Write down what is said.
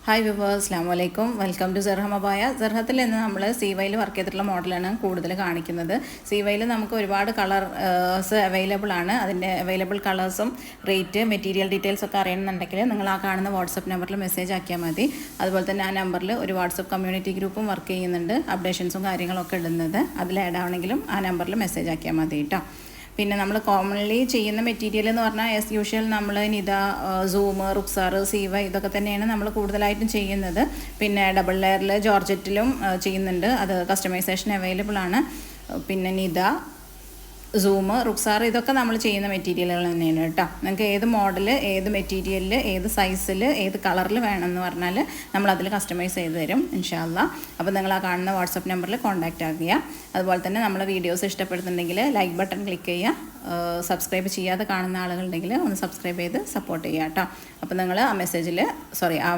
Hi viewers, അസ്സലാമു അലൈക്കും. Welcome to സെർഹ മബായ. സെർഹത്തിൽ നിന്ന് നമ്മൾ സീവയിൽ വർക്ക് ചെയ്തിട്ടുള്ള മോഡലാണ് കൂടുതൽ കാണിക്കുന്നത്. സീവയിൽ നമുക്ക് ഒരുപാട് കളേഴ്സ് അവൈലബിൾ ആണ്. അതിൻ്റെ അവൈലബിൾ കളേഴ്സും റേറ്റ്, മെറ്റീരിയൽ ഡീറ്റെയിൽസ് ഒക്കെ അറിയണമെന്നുണ്ടെങ്കിൽ നിങ്ങൾ ആ കാണുന്ന വാട്സപ്പ് നമ്പറിൽ മെസ്സേജ് ആക്കിയാൽ മതി. അതുപോലെ തന്നെ ആ നമ്പറിൽ ഒരു വാട്സപ്പ് കമ്മ്യൂണിറ്റി ഗ്രൂപ്പും വർക്ക് ചെയ്യുന്നുണ്ട്. അപ്ഡേഷൻസും കാര്യങ്ങളൊക്കെ ഇടുന്നത് അതിൽ ആഡ് ആവണമെങ്കിലും ആ നമ്പറിൽ മെസ്സേജ് ആക്കിയാൽ മതി കേട്ടോ. പിന്നെ നമ്മൾ കോമൺലി ചെയ്യുന്ന മെറ്റീരിയൽ എന്ന് പറഞ്ഞാൽ ആസ് യൂഷ്വൽ നമ്മൾ നിത, സൂം, റുക്സാർ, സീവ ഇതൊക്കെ തന്നെയാണ് നമ്മൾ കൂടുതലായിട്ടും ചെയ്യുന്നത്. പിന്നെ ഡബിൾ ലെയറിൽ ജോർജറ്റിലും ചെയ്യുന്നുണ്ട്. അത് കസ്റ്റമൈസേഷൻ അവൈലബിൾ ആണ്. പിന്നെ നിത, സൂം, റുക്സാർ ഇതൊക്കെ നമ്മൾ ചെയ്യുന്ന മെറ്റീരിയലുകൾ തന്നെയാണ് കേട്ടോ. നിങ്ങൾക്ക് ഏത് മോഡൽ, ഏത് മെറ്റീരിയലിൽ, ഏത് സൈസിൽ, ഏത് കളറിൽ വേണമെന്ന് പറഞ്ഞാൽ നമ്മളതിൽ കസ്റ്റമൈസ് ചെയ്ത് തരും ഇൻഷാ അല്ലാഹ്. അപ്പോൾ നിങ്ങൾ ആ കാണുന്ന വാട്സപ്പ് നമ്പറിൽ കോൺടാക്റ്റ് ആക്കുക. അതുപോലെ തന്നെ നമ്മളെ വീഡിയോസ് ഇഷ്ടപ്പെടുന്നുണ്ടെങ്കിൽ ലൈക്ക് ബട്ടൺ ക്ലിക്ക് ചെയ്യുക. സബ്സ്ക്രൈബ് ചെയ്യാതെ കാണുന്ന ആളുകളുണ്ടെങ്കിൽ ഒന്ന് സബ്സ്ക്രൈബ് ചെയ്ത് സപ്പോർട്ട് ചെയ്യുക കേട്ടോ. അപ്പോൾ നിങ്ങൾ ആ മെസ്സേജിൽ ആ